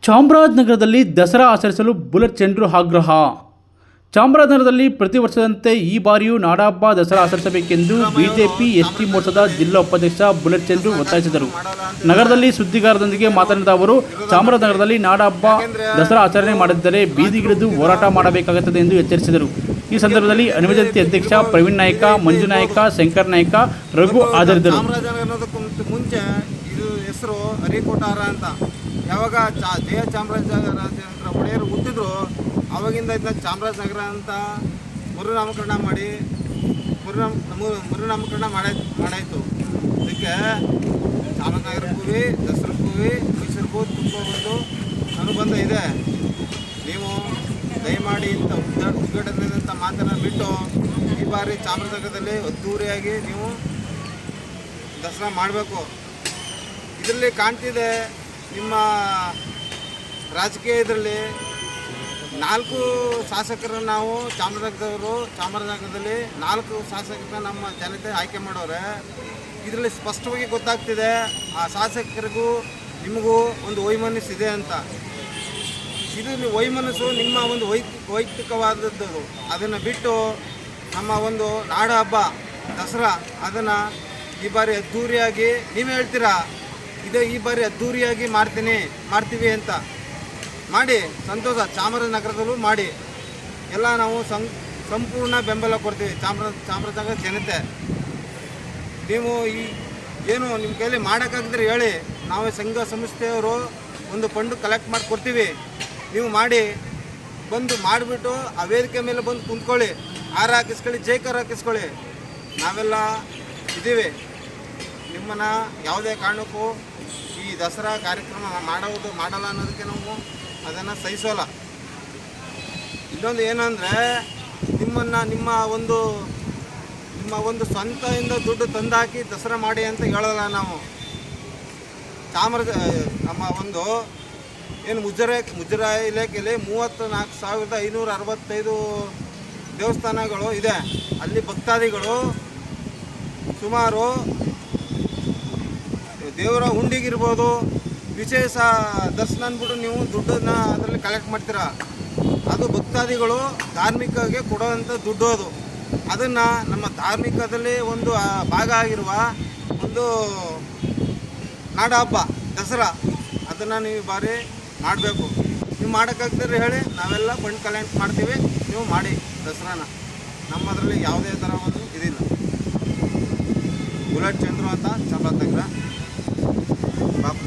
ಚಾಮರಾಜನಗರದಲ್ಲಿ ದಸರಾ ಆಚರಿಸಲು ಬುಲೆಟ್ ಜನರು ಆಗ್ರಹ. ಚಾಮರಾಜನಗರದಲ್ಲಿ ಪ್ರತಿ ವರ್ಷದಂತೆ ಈ ಬಾರಿಯೂ ನಾಡಹಬ್ಬ ದಸರಾ ಆಚರಿಸಬೇಕೆಂದು ಬಿಜೆಪಿ ಎಸ್ಟಿ ಮೋರ್ಚಾದ ಜಿಲ್ಲಾ ಉಪಾಧ್ಯಕ್ಷ ಬುಲೆಟ್ ಚಂದ್ರು ಒತ್ತಾಯಿಸಿದರು. ನಗರದಲ್ಲಿ ಸುದ್ದಿಗಾರರೊಂದಿಗೆ ಮಾತನಾಡಿದ ಅವರು, ಚಾಮರಾಜನಗರದಲ್ಲಿ ನಾಡಹಬ್ಬ ದಸರಾ ಆಚರಣೆ ಮಾಡದಿದ್ದರೆ ಬೀದಿಗಿಳಿದು ಹೋರಾಟ ಮಾಡಬೇಕಾಗುತ್ತದೆ ಎಂದು ಎಚ್ಚರಿಸಿದರು. ಈ ಸಂದರ್ಭದಲ್ಲಿ ಅನುಮತಿ ಅಧ್ಯಕ್ಷ ಪ್ರವೀಣ್ ನಾಯ್ಕ, ಮಂಜು ನಾಯ್ಕ, ಶಂಕರ್ ನಾಯ್ಕ, ರಘು ಹಾಜರಿದ್ದರು. ಮುಂಚೆ ಇದು ಹೆಸರು ಹರಿಕೋಟಾರ ಅಂತ. ಯಾವಾಗ ಜಯ ಚಾಮರಾಜೇಂದ್ರ ಒಡೆಯರು ಹುಟ್ಟಿದ್ರು ಆವಾಗಿಂದ ಇದನ್ನ ಚಾಮರಾಜನಗರ ಅಂತ ಮರುನಾಮಕರಣ ಮಾಡಿ ಮರುನಾಮಕರಣ ಮಾಡಾಯಿತು. ಅದಕ್ಕೆ ಚಾಮರಾಜನಗರಕ್ಕೂ ದಸರಕ್ಕೂ ಮೈಸೂರಿಗೂ ತುಂಬ ಒಂದು ಅನುಬಂಧ ಇದೆ. ನೀವು ದಯಮಾಡಿ ಇಂಥ ಉದ್ಘಾಟನೆದಂಥ ಮಾತನ್ನು ಬಿಟ್ಟು ಈ ಬಾರಿ ಚಾಮರಾಜನಗರದಲ್ಲಿ ಅದ್ದೂರಿಯಾಗಿ ನೀವು ದಸರಾ ಮಾಡಬೇಕು. ಇದರಲ್ಲಿ ಕಾಣ್ತಿದೆ ನಿಮ್ಮ ರಾಜಕೀಯ ಇದರಲ್ಲಿ 4 ಶಾಸಕರನ್ನು ನಾವು ಚಾಮರಾಜನಗರದಲ್ಲಿ 4 ಶಾಸಕರನ್ನ ನಮ್ಮ ಜನತೆ ಆಯ್ಕೆ ಮಾಡೋರೆ. ಇದರಲ್ಲಿ ಸ್ಪಷ್ಟವಾಗಿ ಗೊತ್ತಾಗ್ತಿದೆ ಆ ಶಾಸಕರಿಗೂ ನಿಮಗೂ ಒಂದು ವೈಮನಸ್ಸಿದೆ ಅಂತ. ಇದು ವೈಮನಸ್ಸು ನಿಮ್ಮ ಒಂದು ವೈಯಕ್ತಿಕವಾದದ್ದು. ಅದನ್ನು ಬಿಟ್ಟು ನಮ್ಮ ಒಂದು ನಾಡ ಹಬ್ಬ ದಸರಾ ಅದನ್ನು ಈ ಬಾರಿ ಅದ್ಧೂರಿಯಾಗಿ ನೀವೇ ಹೇಳ್ತೀರಾ ಈ ಬಾರಿ ಅದ್ಧೂರಿಯಾಗಿ ಮಾಡ್ತೀವಿ ಅಂತ ಮಾಡಿ ಸಂತೋಷ. ಚಾಮರಾಜನಗರದಲ್ಲೂ ಮಾಡಿ ಎಲ್ಲ ನಾವು ಸಂಪೂರ್ಣ ಬೆಂಬಲ ಕೊಡ್ತೀವಿ ಚಾಮರಾಜನಗರ ಜನತೆ. ನೀವು ಏನು ನಿಮ್ಮ ಕೈಲಿ ಮಾಡೋಕ್ಕಾಗಿದ್ರೆ ಹೇಳಿ, ನಾವು ಸಂಘ ಸಂಸ್ಥೆಯವರು ಒಂದು ಫಂಡು ಕಲೆಕ್ಟ್ ಮಾಡಿ ಕೊಡ್ತೀವಿ. ನೀವು ಮಾಡಿ ಮಾಡಿಬಿಟ್ಟು ಆ ವೇದಿಕೆ ಮೇಲೆ ಬಂದು ಕುಂತ್ಕೊಳ್ಳಿ, ಹಾರ ಹಾಕಿಸ್ಕೊಳ್ಳಿ, ಜೈಕಾರ ಹಾಕಿಸ್ಕೊಳ್ಳಿ. ನಾವೆಲ್ಲ ಇದ್ದೀವಿ. ನಿಮ್ಮನ್ನು ಯಾವುದೇ ಕಾರಣಕ್ಕೂ ಈ ದಸರಾ ಕಾರ್ಯಕ್ರಮ ಮಾಡಲ್ಲ ಅನ್ನೋದಕ್ಕೆ ನಾವು ಅದನ್ನು ಸಹಿಸೋಲ್ಲ. ಇನ್ನೊಂದು ಏನಂದರೆ ನಿಮ್ಮ ಒಂದು ಸ್ವಂತದಿಂದ ದುಡ್ಡು ತಂದಾಕಿ ದಸರಾ ಮಾಡಿ ಅಂತ ಹೇಳಲ್ಲ ನಾವು. ನಮ್ಮ ಒಂದು ಏನು ಮುಜರಾಯಿ ಇಲಾಖೆಯಲ್ಲಿ 34,565 ದೇವಸ್ಥಾನಗಳು ಇದೆ. ಅಲ್ಲಿ ಭಕ್ತಾದಿಗಳು ಸುಮಾರು ದೇವರ ಹುಂಡಿಗಿರ್ಬೋದು, ವಿಶೇಷ ದರ್ಶನ ಅಂದ್ಬಿಟ್ಟು ನೀವು ದುಡ್ಡನ್ನು ಅದರಲ್ಲಿ ಕಲೆಕ್ಟ್ ಮಾಡ್ತೀರಾ. ಅದು ಭಕ್ತಾದಿಗಳು ಧಾರ್ಮಿಕಗೆ ಕೊಡುವಂಥ ದುಡ್ಡು. ಅದನ್ನು ನಮ್ಮ ಧಾರ್ಮಿಕದಲ್ಲಿ ಒಂದು ಭಾಗ ಆಗಿರುವ ಒಂದು ನಾಡ ಹಬ್ಬ ದಸರಾ ಅದನ್ನು ನೀವು ಬಾರಿ ಮಾಡಬೇಕು. ನೀವು ಮಾಡೋಕ್ಕಾಗ್ತಾರೆ ಹೇಳಿ, ನಾವೆಲ್ಲ ಫಂಡ್ ಕಲೆಕ್ಟ್ ಮಾಡ್ತೀವಿ, ನೀವು ಮಾಡಿ ದಸರಾನ. ನಮ್ಮದರಲ್ಲಿ ಯಾವುದೇ ಥರ ಒಂದು ಇದಿಲ್ಲ. ಬುಲೆಟ್ ಚಂದ್ರು ಅಂತ ಚಾಮರಾಜನಗರ ಬಾಪು.